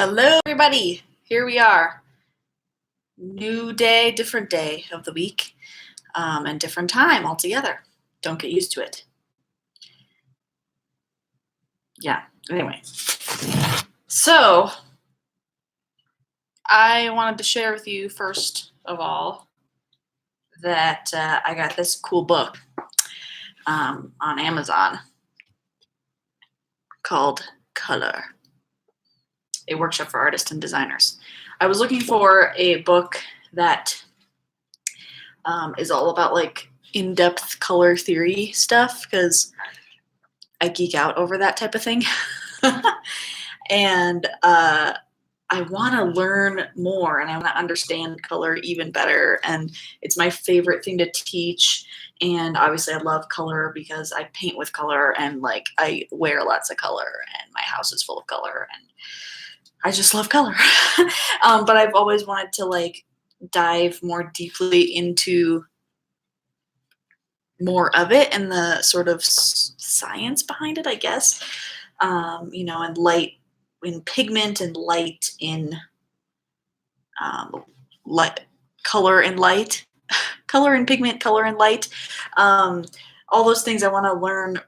Hello, everybody. Here we are. New day, different day of the week, and different time altogether. Don't get used to it. Yeah, anyway. So, I wanted to share with you, first of all, that I got this cool book on Amazon called Color, a workshop for artists and designers. I was looking for a book that is all about like in-depth color theory stuff because I geek out over that type of thing. And I want to learn more and I want to understand color even better. And it's my favorite thing to teach. And obviously I love color because I paint with color and like I wear lots of color and my house is full of color and I just love color. But I've always wanted to like dive more deeply into more of it and the sort of science behind it, I guess. And light in pigment and light in light, color and light, color and pigment, color and light. All those things I want to learn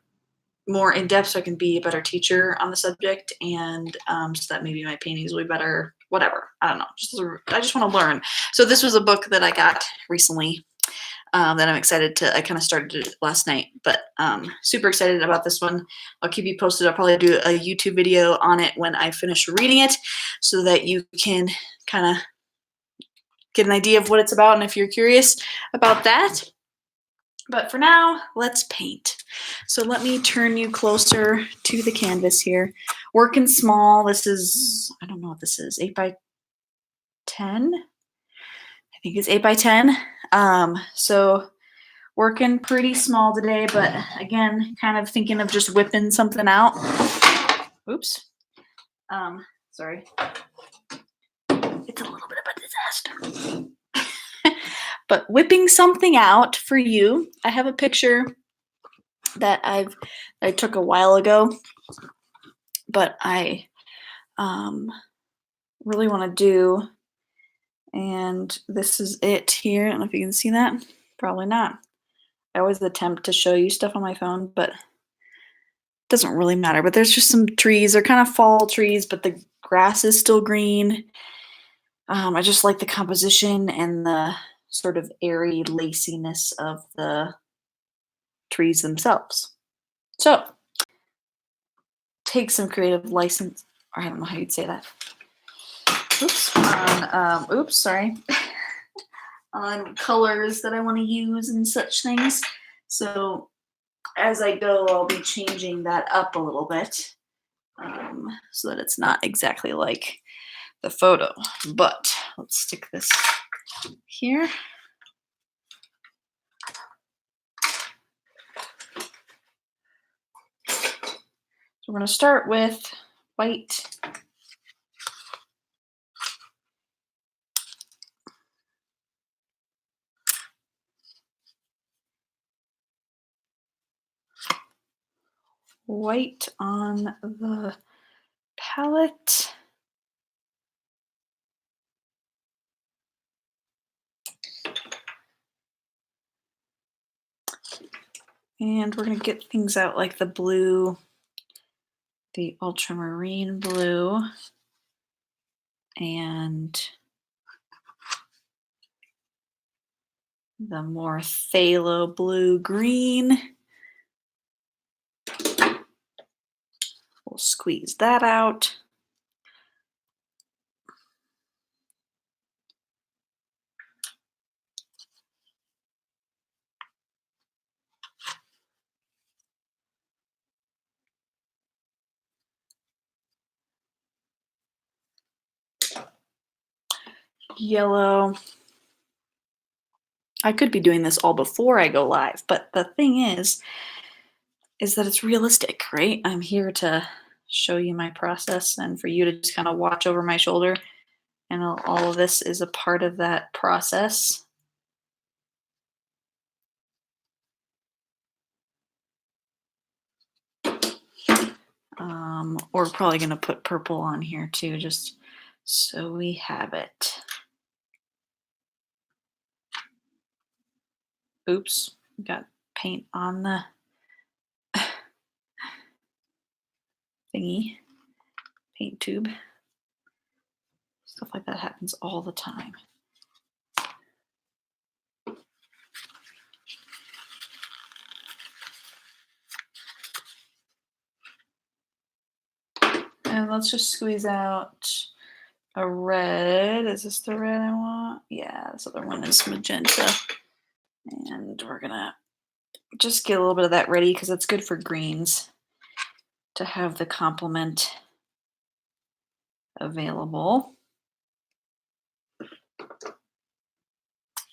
more in depth so I can be a better teacher on the subject and so that maybe my paintings will be better, whatever. I don't know. I just want to learn. So this was a book that I got recently that I'm excited to, I kind of started it last night, but super excited about this one. I'll keep you posted. I'll probably do a YouTube video on it when I finish reading it so that you can kind of get an idea of what it's about and if you're curious about that. But for now, let's paint. So let me turn you closer to the canvas here. Working small. This is, I don't know what this is, 8 by 10? I think it's 8 by 10. So working pretty small today, but again, kind of thinking of just whipping something out. Oops. Sorry. It's a little bit of a disaster. But whipping something out for you. I have a picture that I took a while ago, but I really want to do, and this is it here. I don't know if you can see that. Probably not. I always attempt to show you stuff on my phone, but it doesn't really matter. But there's just some trees. They're kind of fall trees, but the grass is still green. I just like the composition and the sort of airy laciness of the trees themselves. So take some creative license, or I don't know how you'd say that. Oops, sorry. On colors that I want to use and such things. So as I go, I'll be changing that up a little bit so that it's not exactly like the photo. But let's stick this here. So we're going to start with white. White on the palette. And we're going to get things out like the blue, the ultramarine blue, and the more phthalo blue green. We'll squeeze that out. Yellow. I could be doing this all before I go live, but the thing is that it's realistic, right? I'm here to show you my process and for you to just kind of watch over my shoulder. And all of this is a part of that process. We're probably going to put purple on here too, just so we have it. Oops, got paint on the thingy, paint tube. Stuff like that happens all the time. And let's just squeeze out a red. Is this the red I want? Yeah, this other one is magenta. And we're gonna just get a little bit of that ready because it's good for greens to have the complement available.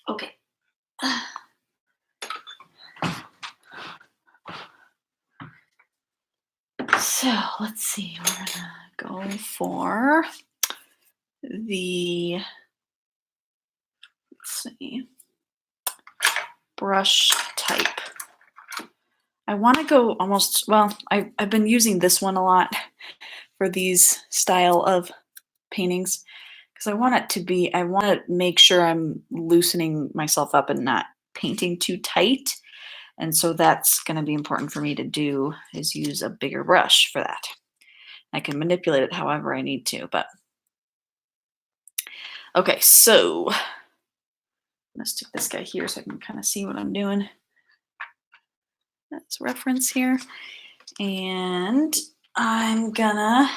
Okay. So let's see, we're gonna go for the, let's see, brush type. I want to go almost, well, I've been using this one a lot for these style of paintings because I want it to be, I want to make sure I'm loosening myself up and not painting too tight. And so that's going to be important for me to do, is use a bigger brush for that. I can manipulate it however I need to, but okay, so let's stick this guy here so I can kind of see what I'm doing. That's reference here. And I'm gonna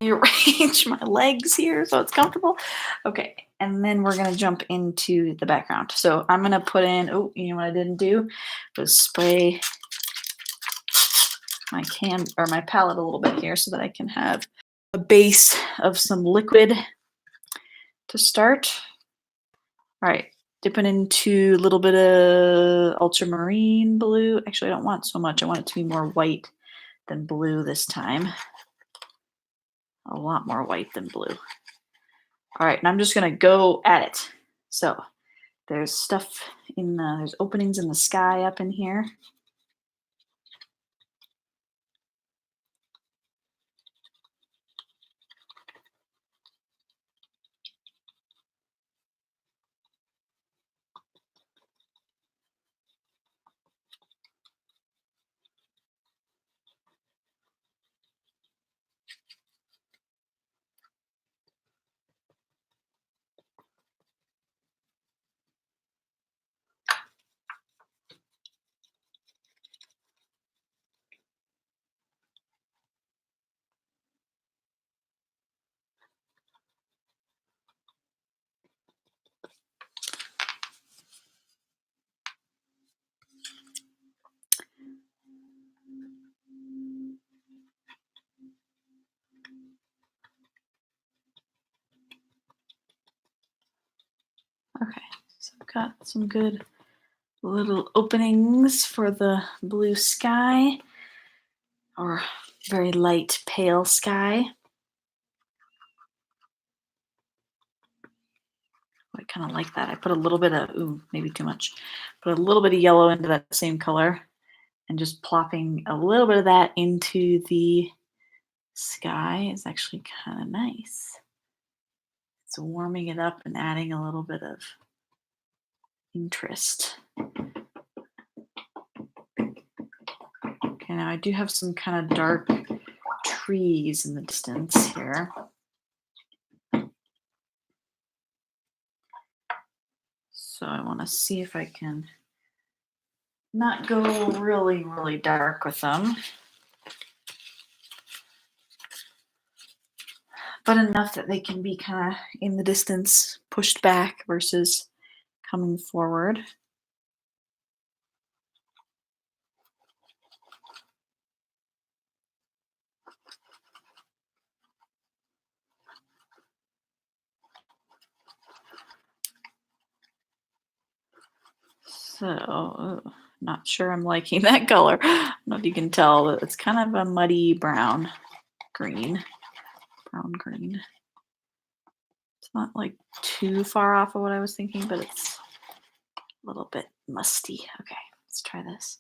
rearrange my legs here so it's comfortable. Okay, and then we're gonna jump into the background. So I'm gonna put in, oh, you know what I didn't do was spray my my palette a little bit here so that I can have a base of some liquid to start. All right, dipping into a little bit of ultramarine blue. Actually, I don't want so much. I want it to be more white than blue this time. A lot more white than blue. All right, and I'm just gonna go at it. So there's stuff in the, there's openings in the sky up in here. Okay, so I've got some good little openings for the blue sky, or very light pale sky. I kind of like that. I put a little bit of, ooh, maybe too much, put a little bit of yellow into that same color and just plopping a little bit of that into the sky is actually kind of nice. It's warming it up and adding a little bit of interest. Okay, now I do have some kind of dark trees in the distance here. So I want to see if I can not go really, really dark with them, but enough that they can be kind of in the distance, pushed back versus coming forward. So, not sure I'm liking that color. I don't know if you can tell, but it's kind of a muddy brown green. Brown green. It's not like too far off of what I was thinking, but it's a little bit musty. Okay, let's try this.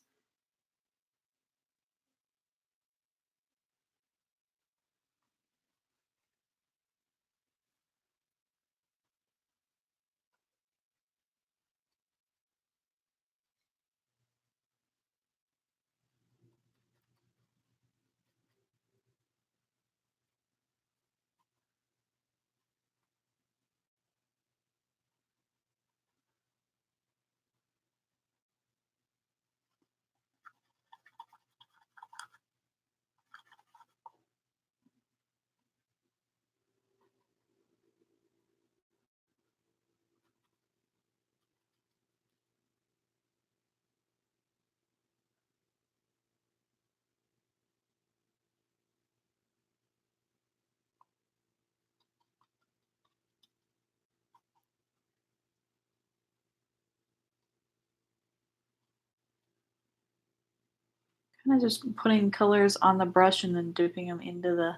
Kind of just putting colors on the brush and then dipping them into the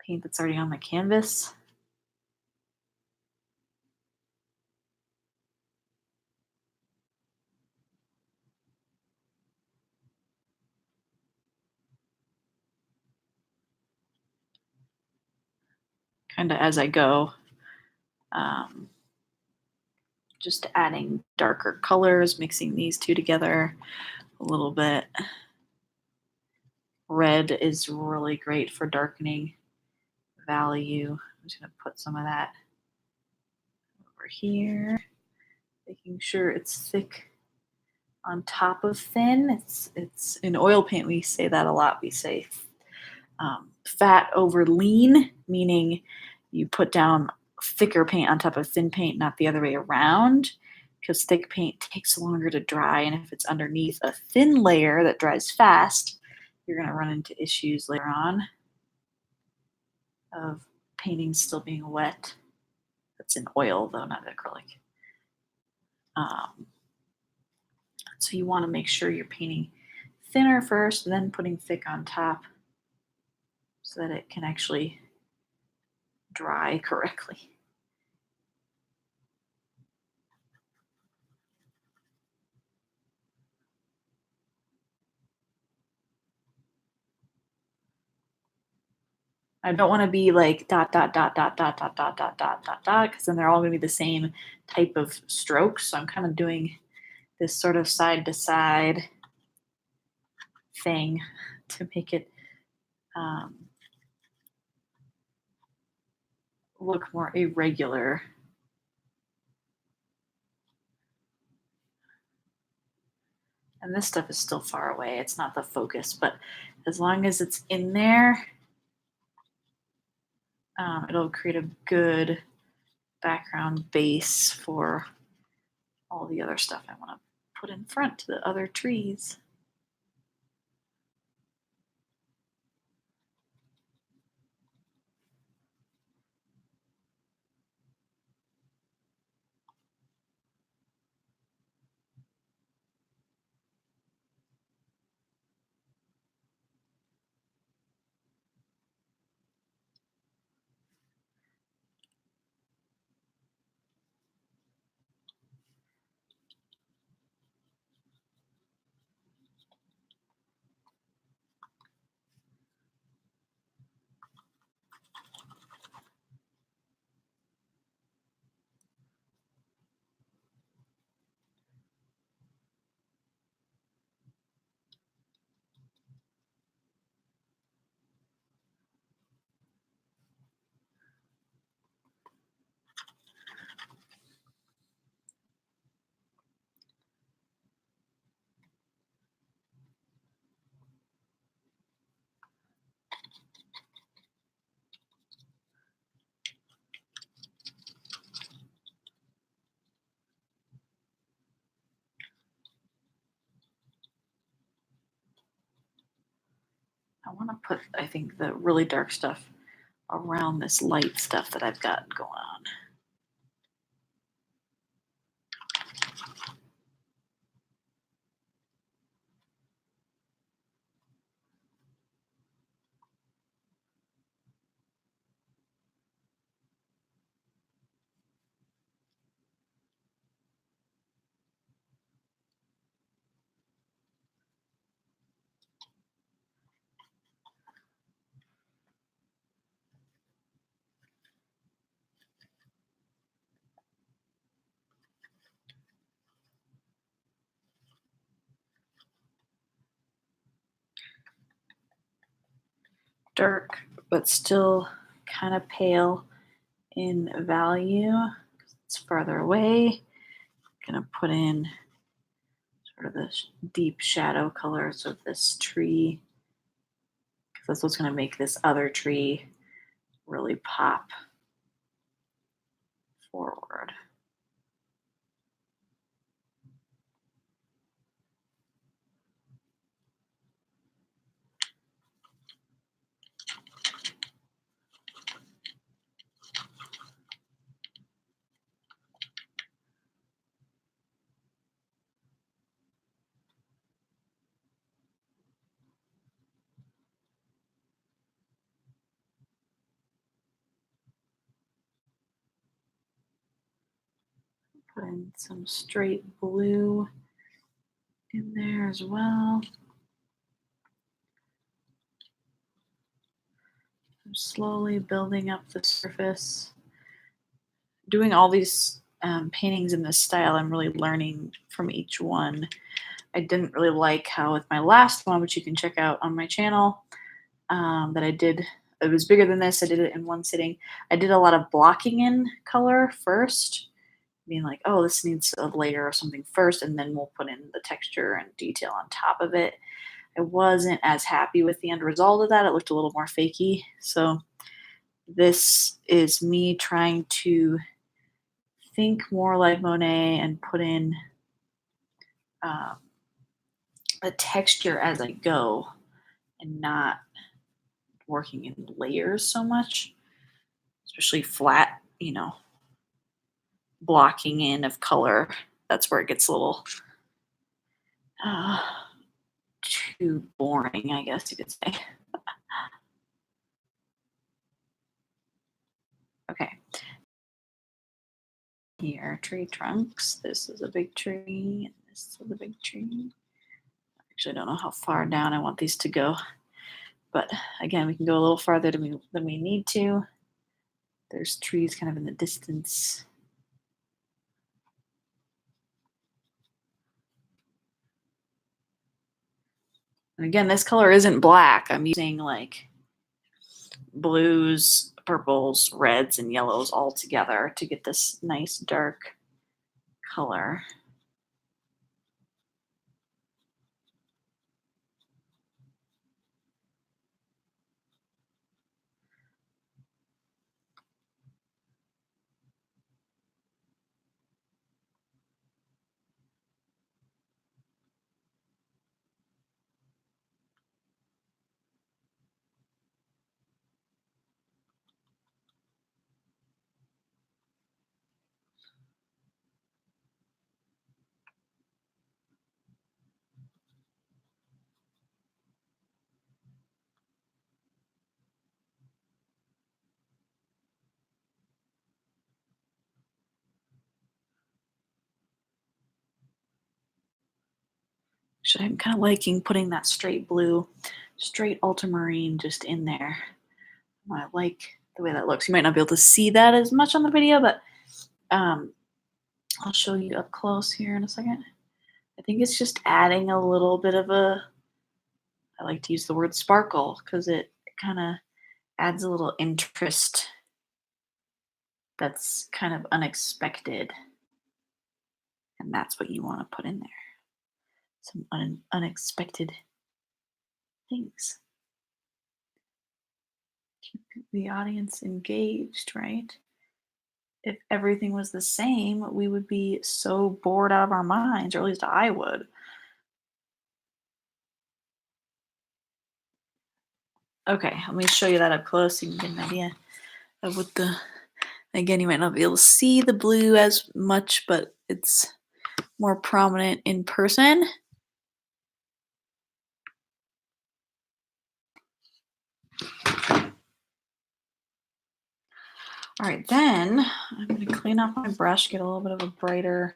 paint that's already on the canvas. Kind of as I go. Um, just adding darker colors, mixing these two together a little bit. Red is really great for darkening value. I'm just going to put some of that over here, making sure it's thick on top of thin. It's in oil paint, we say that a lot. We say fat over lean, meaning you put down thicker paint on top of thin paint, not the other way around, because thick paint takes longer to dry. And if it's underneath a thin layer that dries fast, you're going to run into issues later on of painting still being wet. That's in oil, though, not acrylic. So you want to make sure you're painting thinner first, then putting thick on top so that it can actually dry correctly. I don't want to be like dot, dot, dot, dot, dot, dot, dot, dot, dot, dot, dot, because then they're all going to be the same type of strokes. So I'm kind of doing this sort of side to side thing to make it look more irregular. And this stuff is still far away. It's not the focus, but as long as it's in there, it'll create a good background base for all the other stuff I want to put in front, the other trees. I want to put, I think, the really dark stuff around this light stuff that I've got going on. Dark, but still kind of pale in value. It's farther away. I'm gonna put in sort of this deep shadow colors of this tree, because that's what's gonna make this other tree really pop forward. Put in some straight blue in there as well. I'm slowly building up the surface. Doing all these paintings in this style, I'm really learning from each one. I didn't really like how with my last one, which you can check out on my channel, that I did, it was bigger than this. I did it in one sitting. I did a lot of blocking in color first, being like, oh, this needs a layer or something first, and then we'll put in the texture and detail on top of it. I wasn't as happy with the end result of that. It looked a little more fakey. So this is me trying to think more like Monet and put in the texture as I go and not working in layers so much, especially flat, blocking in of color. That's where it gets a little too boring, I guess you could say. Okay. Here, tree trunks. This is a big tree. And this is a big tree. Actually, I don't know how far down I want these to go. But again, we can go a little farther than we need to. There's trees kind of in the distance. And again, this color isn't black. I'm using like blues, purples, reds, and yellows all together to get this nice dark color. Actually, I'm kind of liking putting that straight blue, straight ultramarine just in there. I like the way that looks. You might not be able to see that as much on the video, but I'll show you up close here in a second. I think it's just adding a little bit of I like to use the word sparkle because it kind of adds a little interest that's kind of unexpected. And that's what you want to put in there. Some unexpected things. Keep the audience engaged, right? If everything was the same, we would be so bored out of our minds, or at least I would. Okay, let me show you that up close so you can get an idea of what again, you might not be able to see the blue as much, but it's more prominent in person. All right, then I'm going to clean off my brush, get a little bit of a brighter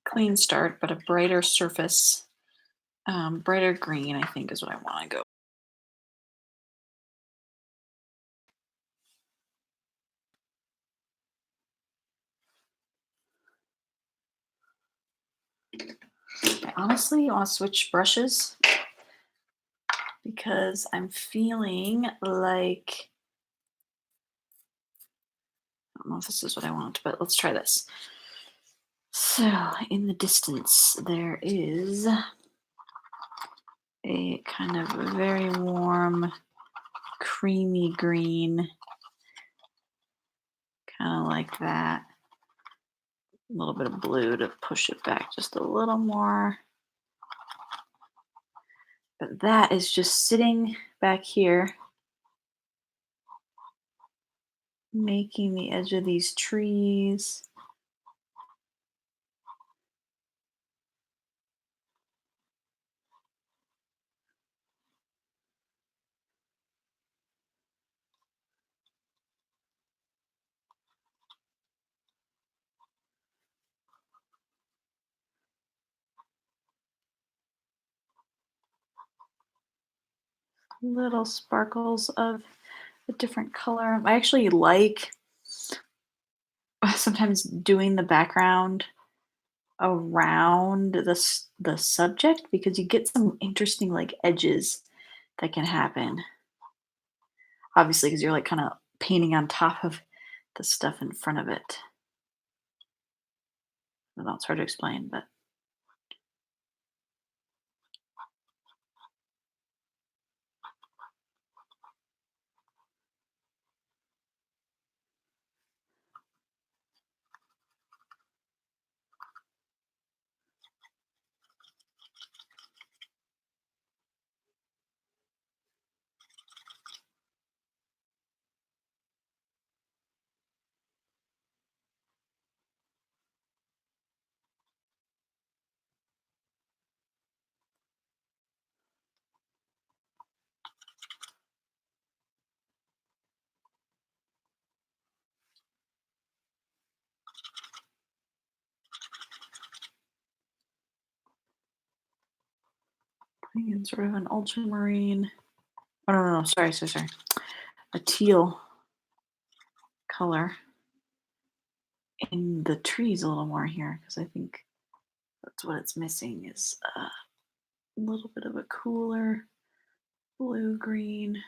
clean start, but a brighter surface. Brighter green, I think, is what I want to go. I honestly want to switch brushes because I'm feeling like, I don't know if this is what I want, but let's try this. So in the distance, there is a kind of very warm, creamy green, kind of like that. A little bit of blue to push it back just a little more. But that is just sitting back here, making the edge of these trees. little sparkles of a different color. I actually like sometimes doing the background around the subject because you get some interesting like edges that can happen. Obviously, because you're like kind of painting on top of the stuff in front of it. I don't know, it's hard to explain, but putting in sort of an ultramarine. Oh no, sorry. A teal color in the trees a little more here because I think that's what it's missing is a little bit of a cooler blue green.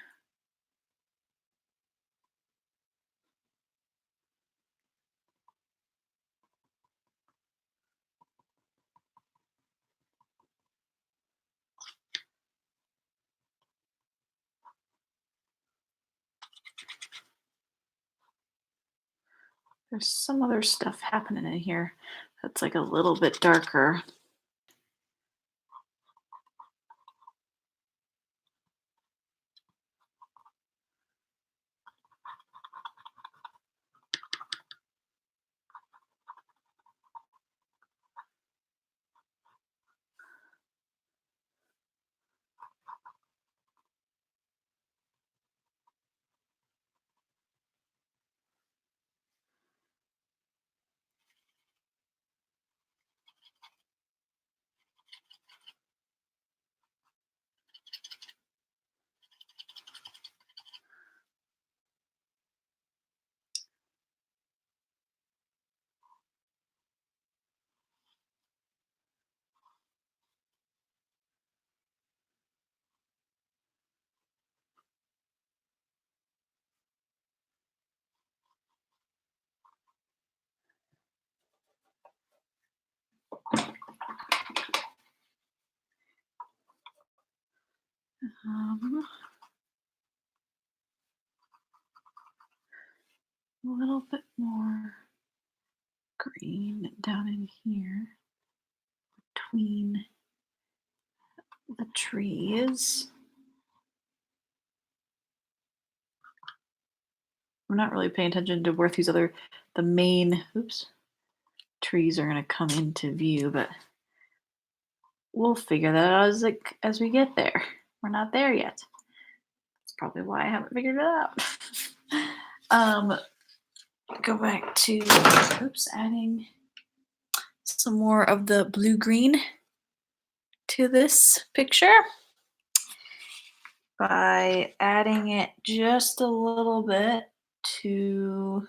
There's some other stuff happening in here that's like a little bit darker. Um, a little bit more green down in here between the trees. I'm not really paying attention to where the main, trees are going to come into view, but we'll figure that out as we get there. We're not there yet. That's probably why I haven't figured it out. Go back to, adding some more of the blue green to this picture by adding it just a little bit to,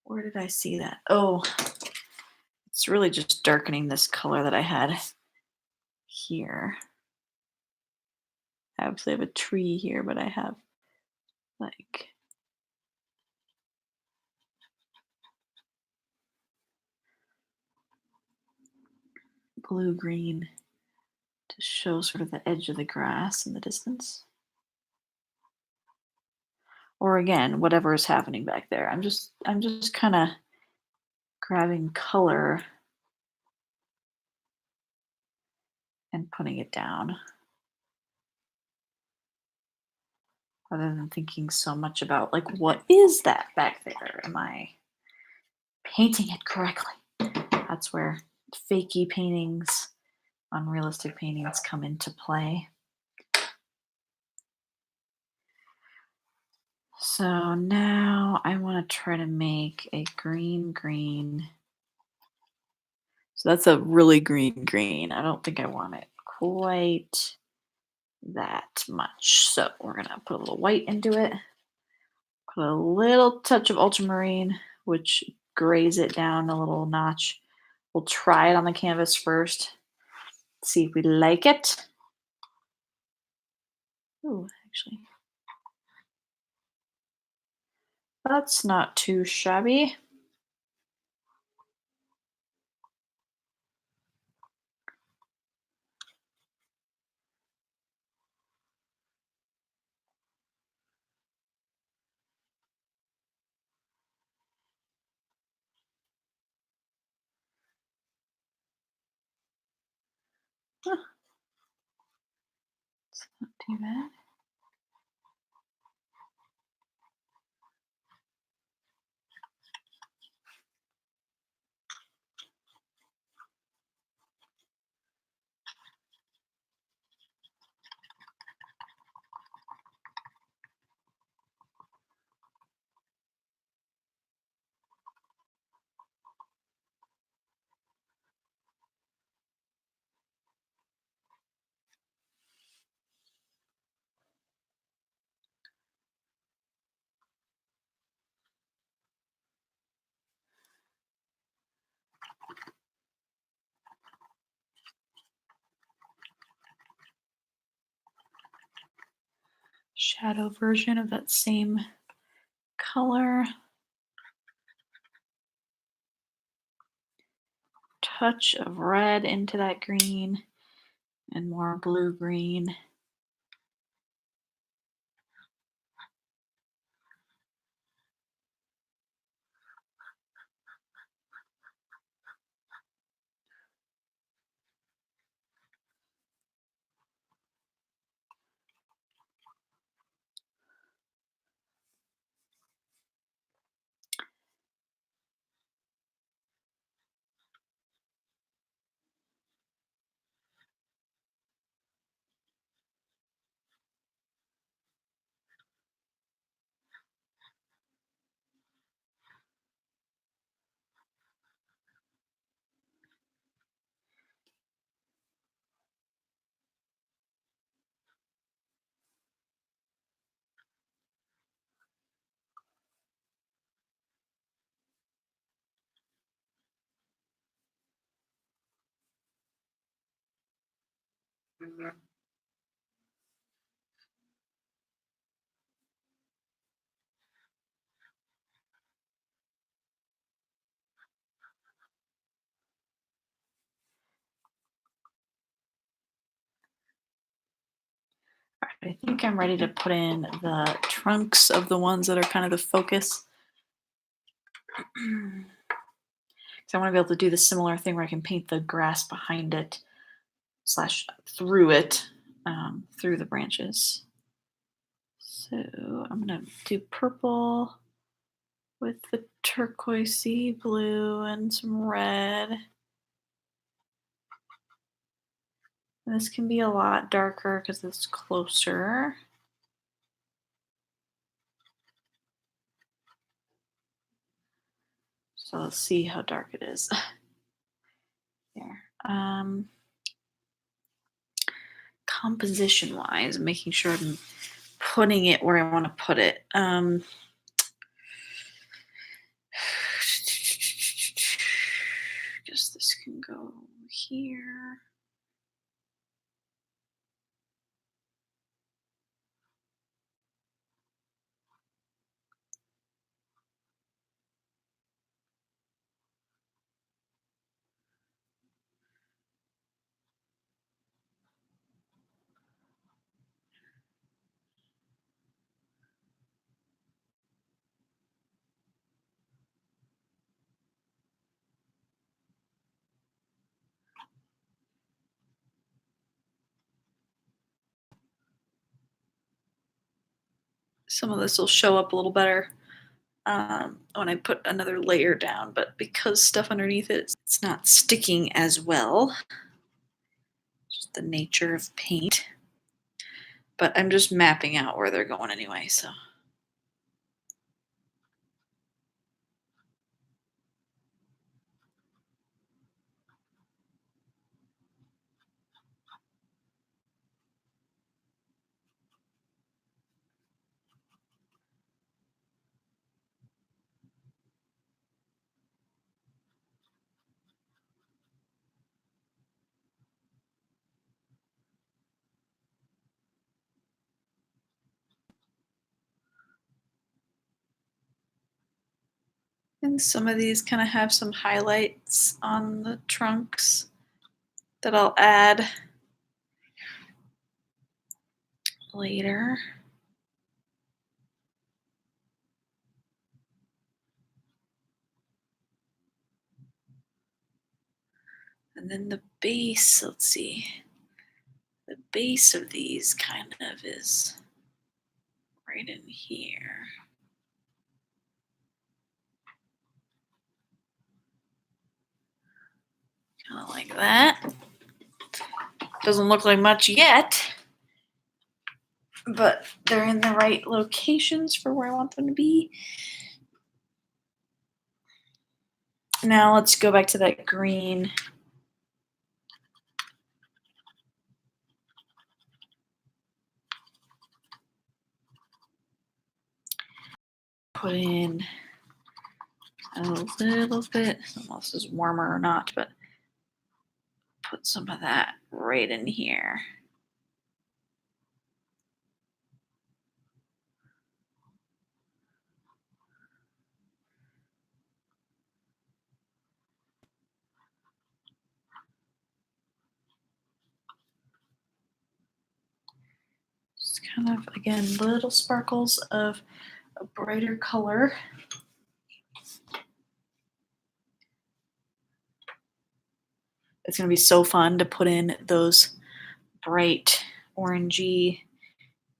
where did I see that? Oh, it's really just darkening this color that I had here. I obviously have a tree here, but I have like blue green to show sort of the edge of the grass in the distance. Or again, whatever is happening back there. I'm just kind of grabbing color and putting it down rather than thinking so much about like what is that back there? Am I painting it correctly? That's where fakey paintings, unrealistic paintings come into play. So now I want to try to make a green. So that's a really green. I don't think I want it quite that much. So we're gonna put a little white into it, put a little touch of ultramarine, which grays it down a little notch. We'll try it on the canvas first, see if we like it. Ooh, actually, that's not too shabby. Huh, it's not too bad. Shadow version of that same color. Touch of red into that green and more blue green. All right, I think I'm ready to put in the trunks of the ones that are kind of the focus. So I want to be able to do the similar thing where I can paint the grass behind it slash through it, through the branches. So I'm gonna do purple with the turquoisey blue and some red. And this can be a lot darker because it's closer. So let's see how dark it is. There. Composition wise, making sure I'm putting it where I want to put it. Guess this can go here. Some of this will show up a little better when I put another layer down, but because stuff underneath it, it's not sticking as well. Just the nature of paint. But I'm just mapping out where they're going anyway, so. And some of these kind of have some highlights on the trunks that I'll add later. And then the base, let's see, the base of these kind of is right in here. Kind of like that. Doesn't look like much yet, but they're in the right locations for where I want them to be. Now let's go back to that green. Put in a little bit, I don't know if this is warmer or not, but put some of that right in here. Just kind of, again, little sparkles of a brighter color. It's going to be so fun to put in those bright orangey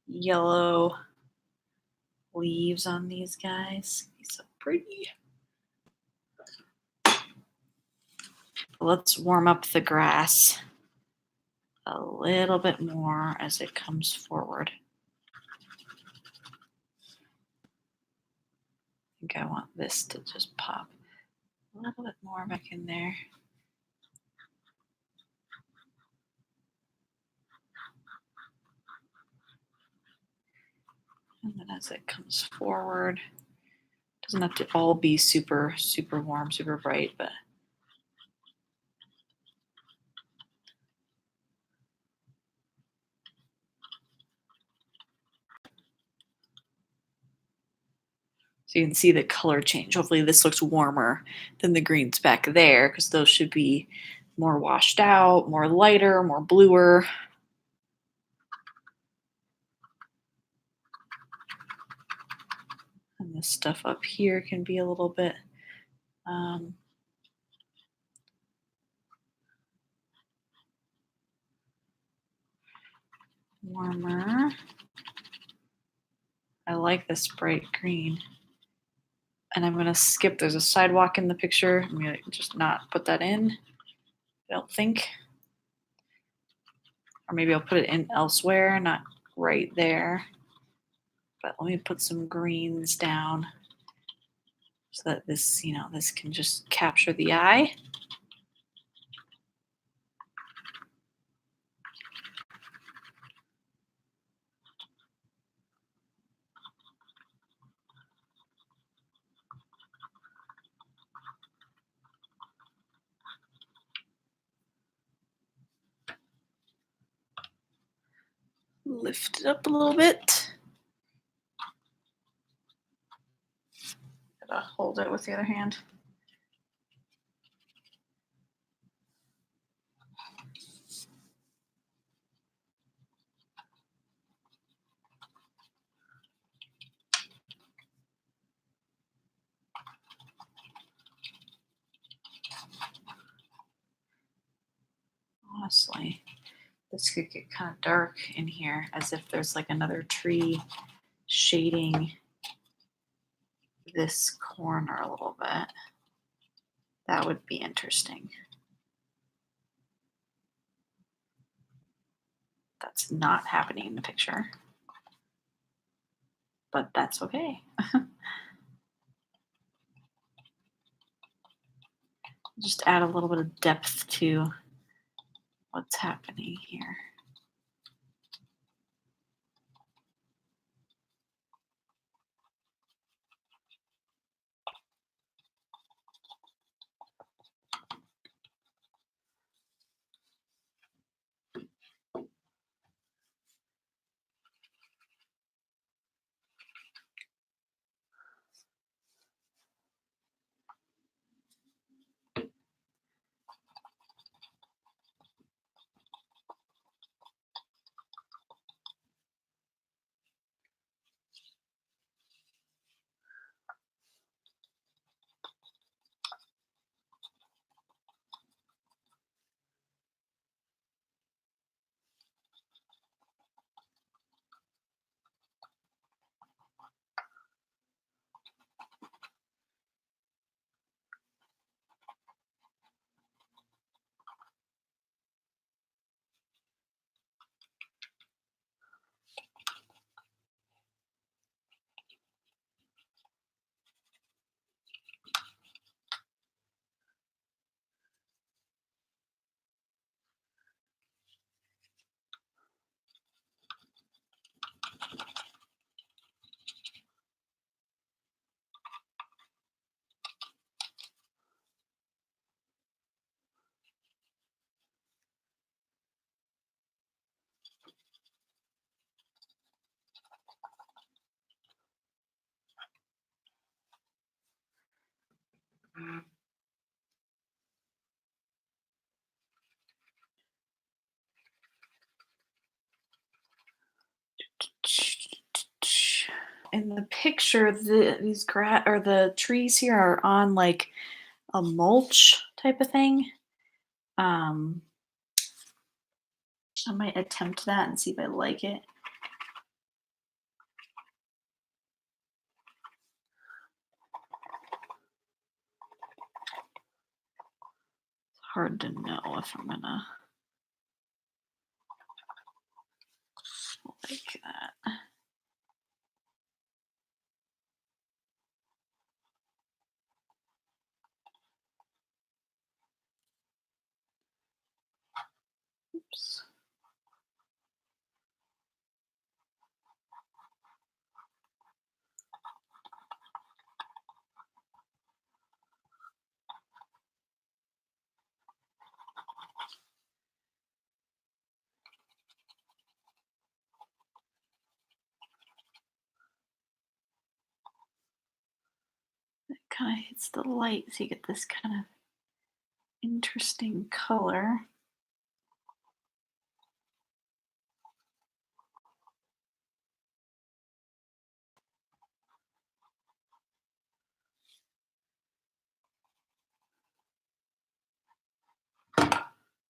yellow leaves on these guys. He's so pretty. Let's warm up the grass a little bit more as it comes forward. I think I want this to just pop a little bit more back in there. And then as it comes forward, doesn't have to all be super, super warm, super bright, but so you can see the color change. Hopefully this looks warmer than the greens back there because those should be more washed out, more lighter, more bluer. And this stuff up here can be a little bit warmer. I like this bright green. And I'm going to skip, there's a sidewalk in the picture. I'm going to just not put that in, I don't think. Or maybe I'll put it in elsewhere, not right there. But let me put some greens down so that this, this can just capture the eye. Lift it up a little bit. Gotta hold it with the other hand. Honestly, this could get kind of dark in here, as if there's like another tree shading this corner a little bit. That would be interesting. That's not happening in the picture, but that's okay. Just add a little bit of depth to what's happening here. in the picture, these or the trees here are on like a mulch type of thing. Um, I might attempt that and see if I like it. It's hard to know if I'm gonna like that. Oops. It kind of hits the light, so you get this kind of interesting color.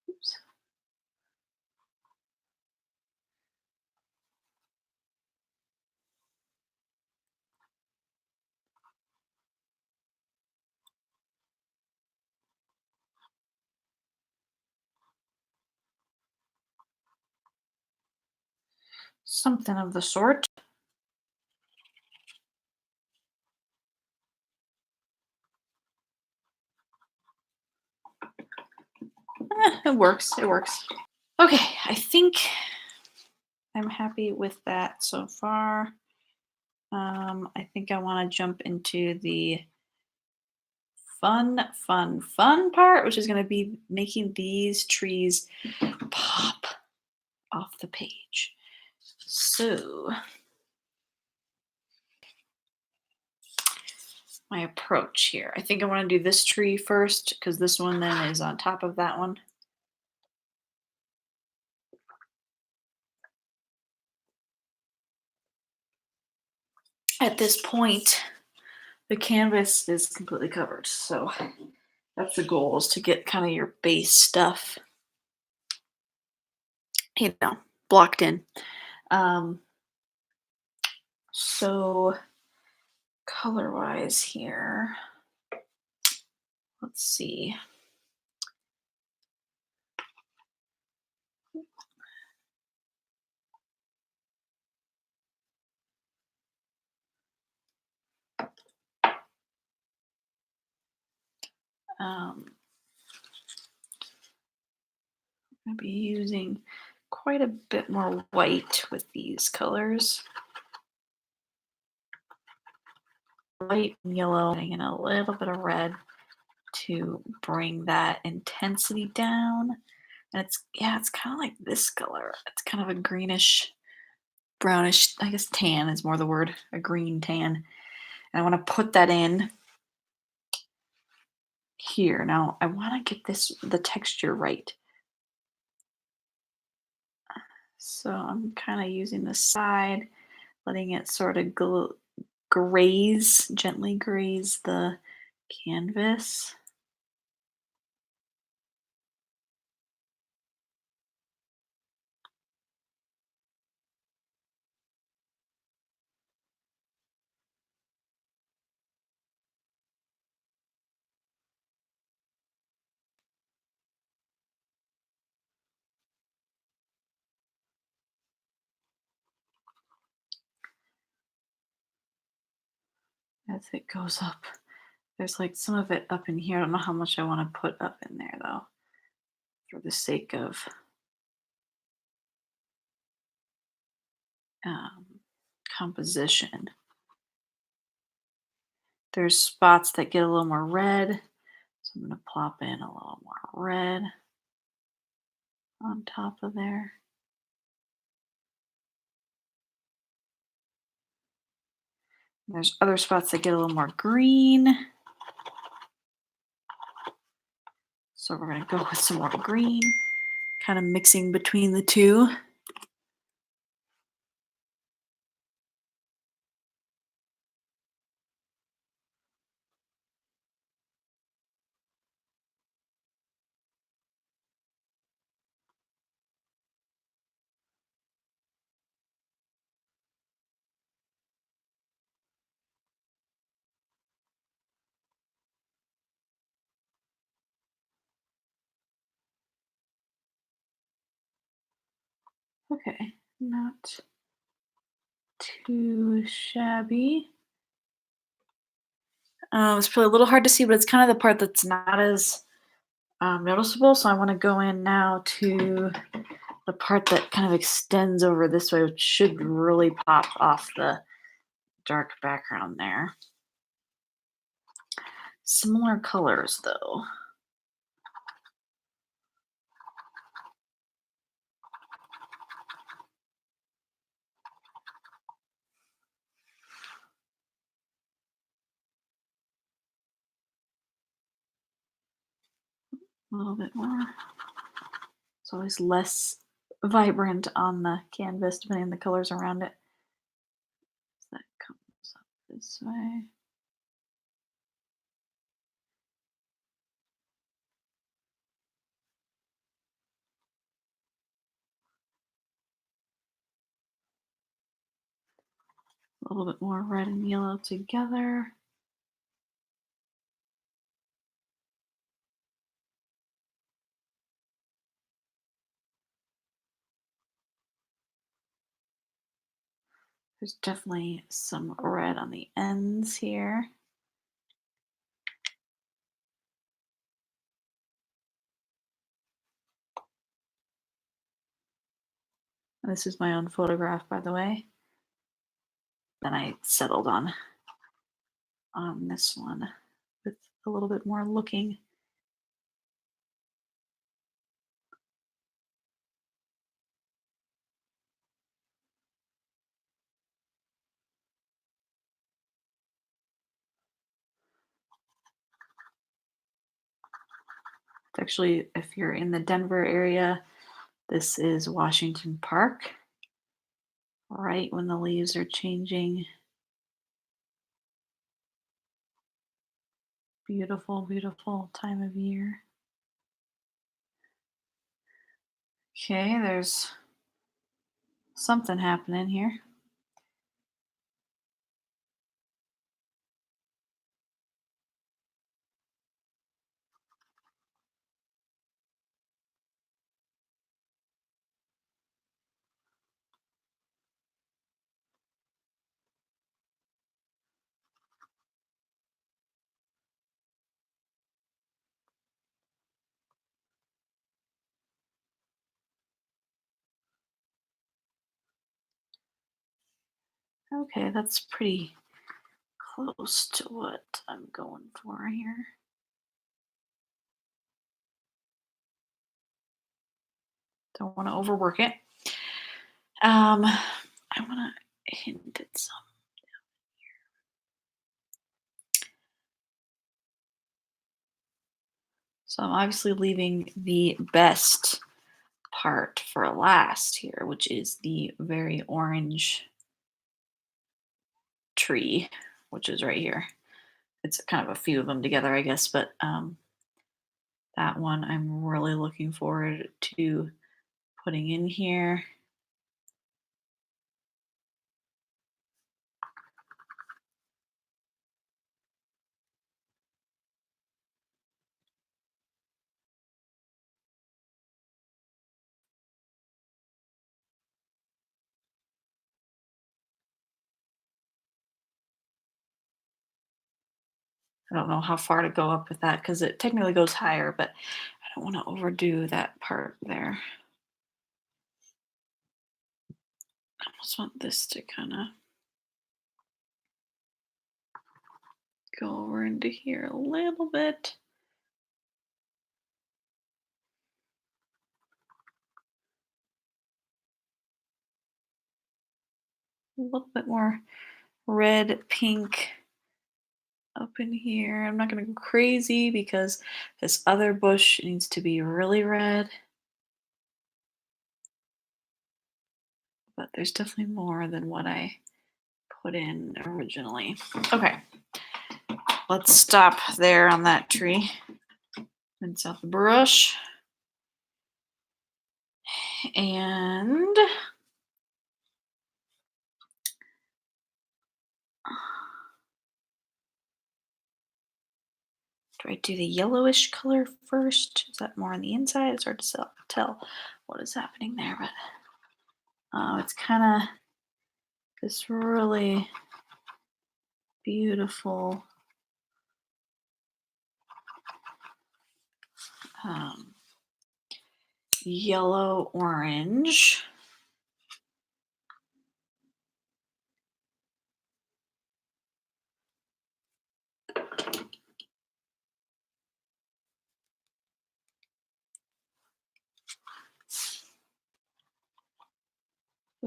Oops. Something of the sort. It works. It works. Okay, I think I'm happy with that so far. I think I want to jump into the fun part, which is going to be making these trees pop off the page. So, my approach here. I think I want to do this tree first because this one then is on top of that one. At this point, the canvas is completely covered, so that's the goal, is to get kind of your base stuff, blocked in. So color-wise here, let's see. I'm going to be using quite a bit more white with these colors. White and yellow, and a little bit of red to bring that intensity down. And it's kind of like this color. It's kind of a greenish, brownish, I guess tan is more the word, a green tan. And I want to put that in here. Now I want to get the texture right. So I'm kind of using the side, letting it sort of gently graze the canvas. As it goes up. There's like some of it up in here. I don't know how much I want to put up in there though, for the sake of composition. There's spots that get a little more red, so I'm going to plop in a little more red on top of there. There's other spots that get a little more green. So we're going to go with some more green, kind of mixing between the two. Okay, not too shabby. It's probably a little hard to see, but it's kind of the part that's not as noticeable. So I want to go in now to the part that kind of extends over this way, which should really pop off the dark background there. Similar colors though. A little bit more. It's always less vibrant on the canvas depending on the colors around it. So that comes up this way. A little bit more red and yellow together. There's definitely some red on the ends here. This is my own photograph, by the way. Then I settled on this one with a little bit more looking. It's actually, if you're in the Denver area, this is Washington Park, right when the leaves are changing. Beautiful, beautiful time of year. Okay, there's something happening here. Okay, that's pretty close to what I'm going for here. Don't want to overwork it. I want to hint at some. So I'm obviously leaving the best part for last here, which is the very orange tree, which is right here. It's kind of a few of them together, I guess, but that one I'm really looking forward to putting in here. I don't know how far to go up with that because it technically goes higher, but I don't want to overdo that part there. I almost want this to kind of go over into here a little bit. A little bit more red, pink up in here. I'm not going to go crazy because this other bush needs to be really red. But there's definitely more than what I put in originally. Okay, let's stop there on that tree. Rinse out the brush. And do I do the yellowish color first? Is that more on the inside? It's hard to tell what is happening there, but It's kind of this really beautiful um, yellow orange.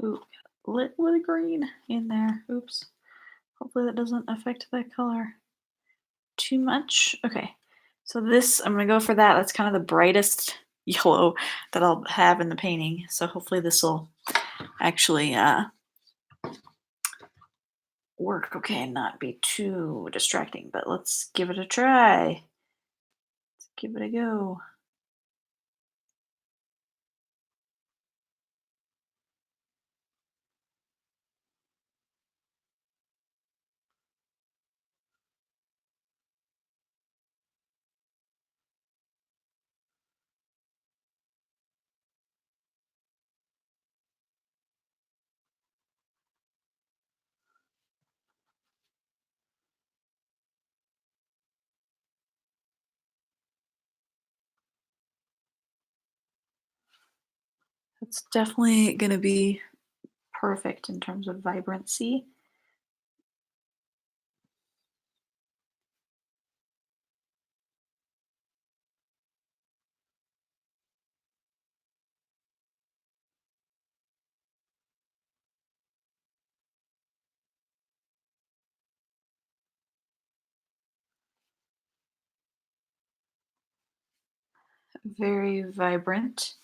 Ooh, lit with green in there. Oops. Hopefully that doesn't affect that color too much. Okay. So this, I'm going to go for that. That's kind of the brightest yellow that I'll have in the painting. So hopefully this will actually work okay and not be too distracting. But let's give it a try. Let's give it a go. It's definitely going to be perfect in terms of vibrancy. Very vibrant.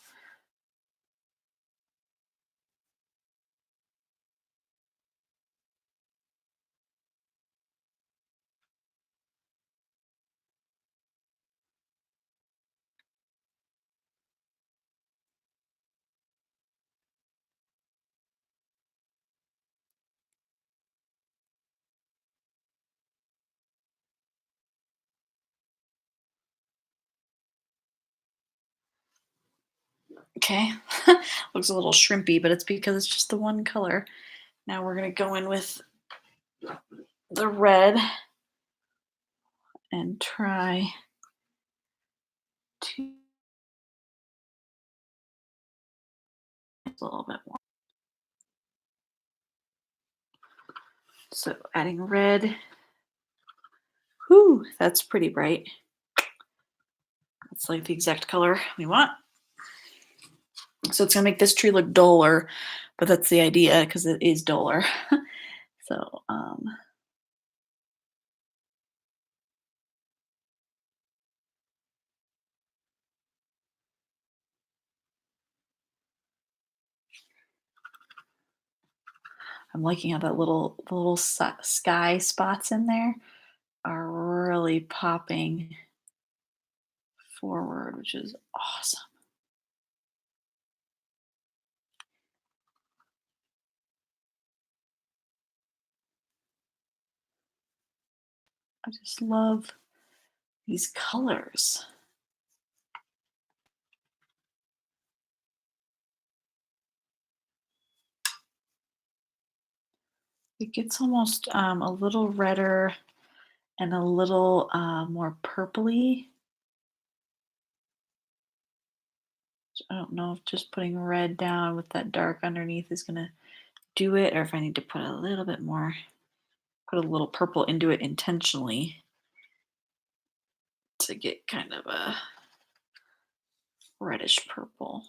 Okay. Looks a little shrimpy, but it's because it's just the one color. Now we're going to go in with the red and try to a little bit more. So adding red. Whew, that's pretty bright. That's like the exact color we want. So it's gonna make this tree look duller, but that's the idea because it is duller. So I'm liking how that the little sky spots in there are really popping forward, which is awesome. I just love these colors. It gets almost a little redder and a little more purpley. I don't know if just putting red down with that dark underneath is gonna do it, or if I need to put a little bit more, put a little purple into it intentionally to get kind of a reddish purple.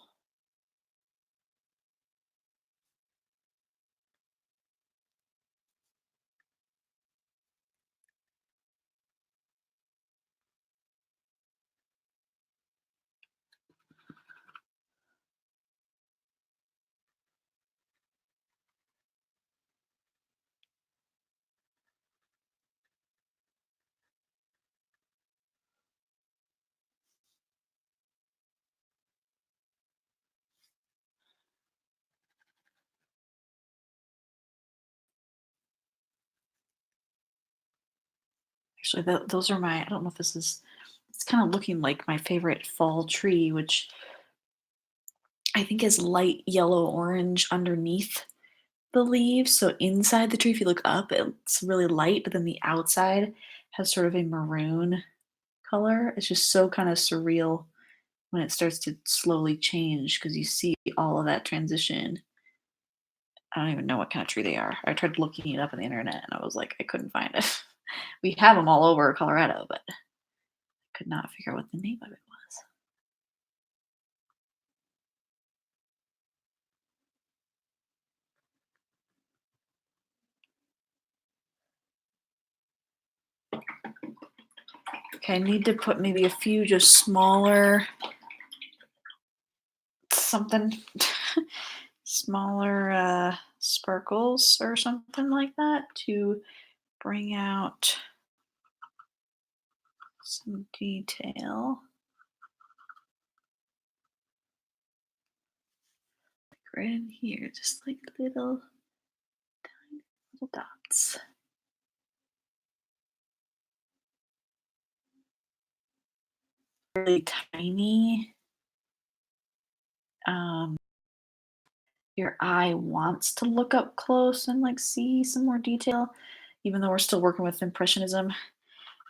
Actually, those are my, I don't know if this is, it's kind of looking like my favorite fall tree, which I think is light yellow orange underneath the leaves. So inside the tree, if you look up, it's really light, but then the outside has sort of a maroon color. It's just so kind of surreal when it starts to slowly change because you see all of that transition. I don't even know what kind of tree they are. I tried looking it up on the internet and I was like, I couldn't find it. We have them all over Colorado, but I could not figure out what the name of it was. Okay, I need to put maybe a few just smaller something smaller sparkles or something like that to bring out some detail. Like right in here, just like little tiny little dots. Really tiny. Your eye wants to look up close and like see some more detail, even though we're still working with impressionism.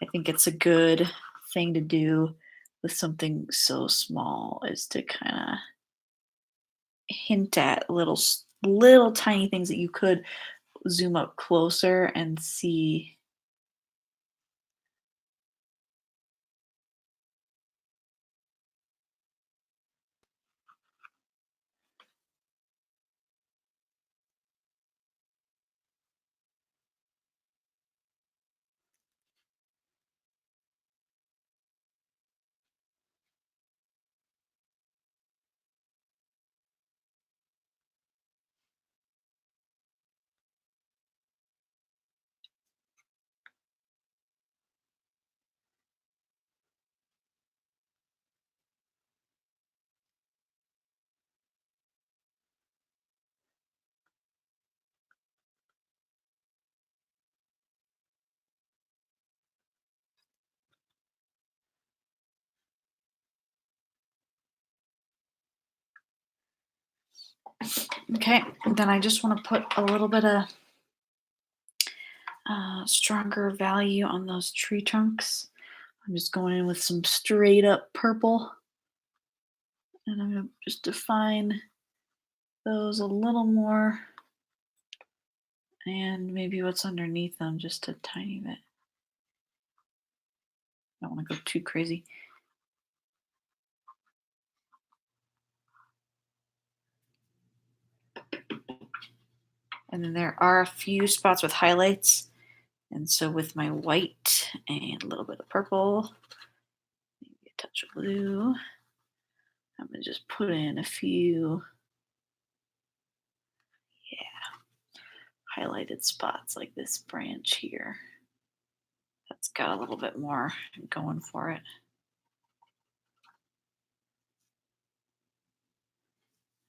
I think it's a good thing to do with something so small is to kind of hint at little tiny things that you could zoom up closer and see. Okay, then I just want to put a little bit of stronger value on those tree trunks. I'm just going in with some straight up purple, and I'm going to just define those a little more, and maybe what's underneath them just a tiny bit. I don't want to go too crazy. And then there are a few spots with highlights. And so with my white and a little bit of purple, maybe a touch of blue, I'm going to just put in a few, highlighted spots like this branch here. That's got a little bit more going for it.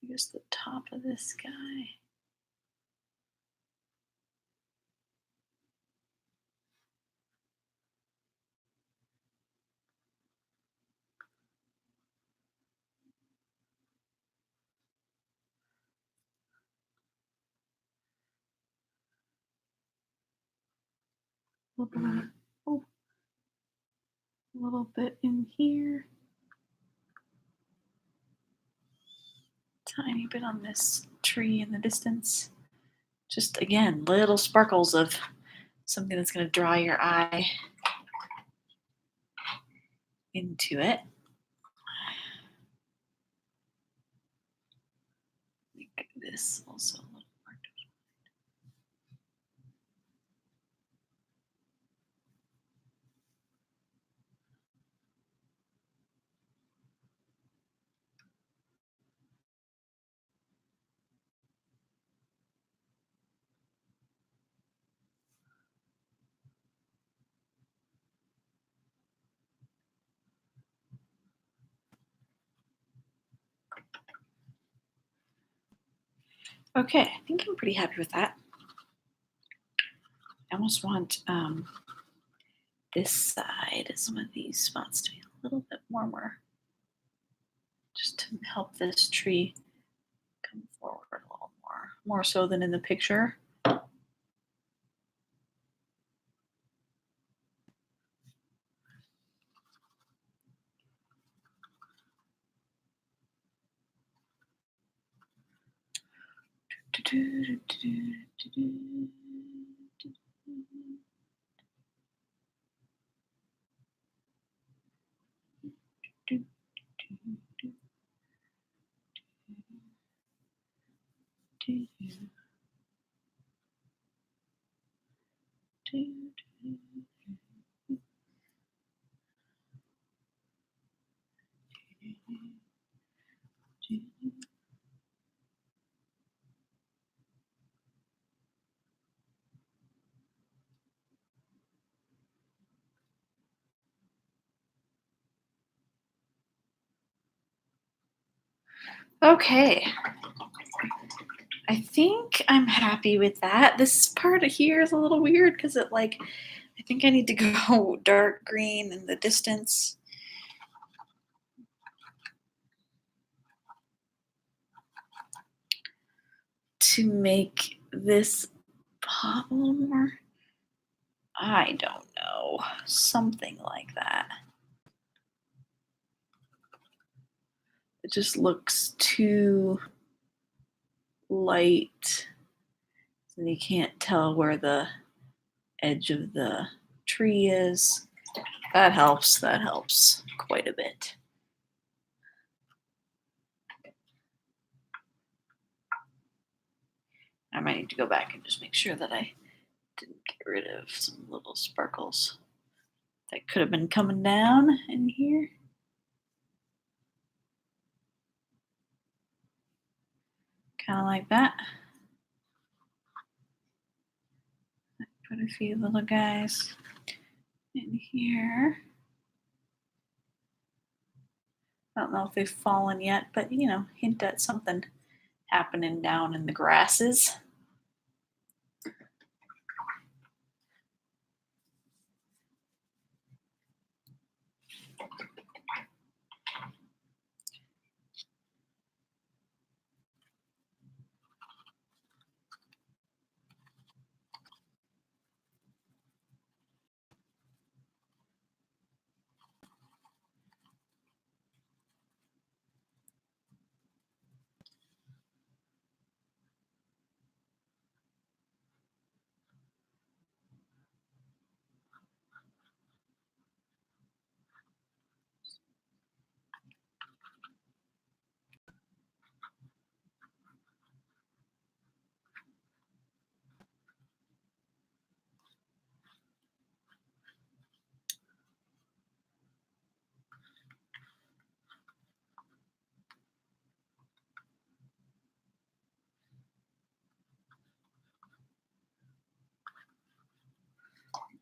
I guess the top of this guy. Oh, a little bit in here. Tiny bit on this tree in the distance. Just again, little sparkles of something that's going to draw your eye into it. Make this also a little more. Okay, I think I'm pretty happy with that. I almost want this side, some of these spots to be a little bit warmer, just to to help this tree come forward a little more so than in the picture. Okay. I think I'm happy with that. This part here is a little weird because I think I need to go dark green in the distance. To make this pop a little more. I don't know. Something like that. It just looks too light. And you can't tell where the edge of the tree is. That helps. That helps quite a bit. I might need to go back and just make sure that I didn't get rid of some little sparkles that could have been coming down in here. Kind of like that. Put a few little guys in here. I don't know if they've fallen yet, but hint at something happening down in the grasses.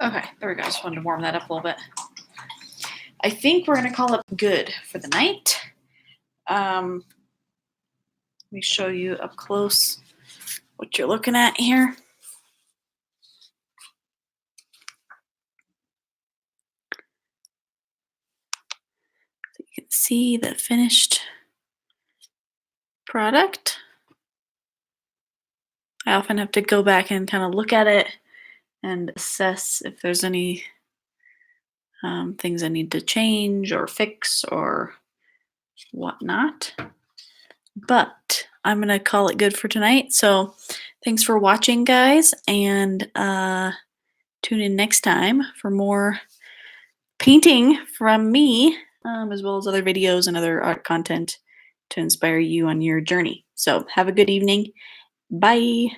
Okay, there we go. I just wanted to warm that up a little bit. I think we're going to call it good for the night. Let me show you up close what you're looking at here. So you can see the finished product. I often have to go back and kind of look at it and assess if there's any things I need to change or fix or whatnot. But I'm going to call it good for tonight. So thanks for watching, guys, and tune in next time for more painting from me, as well as other videos and other art content to inspire you on your journey. So have a good evening. Bye.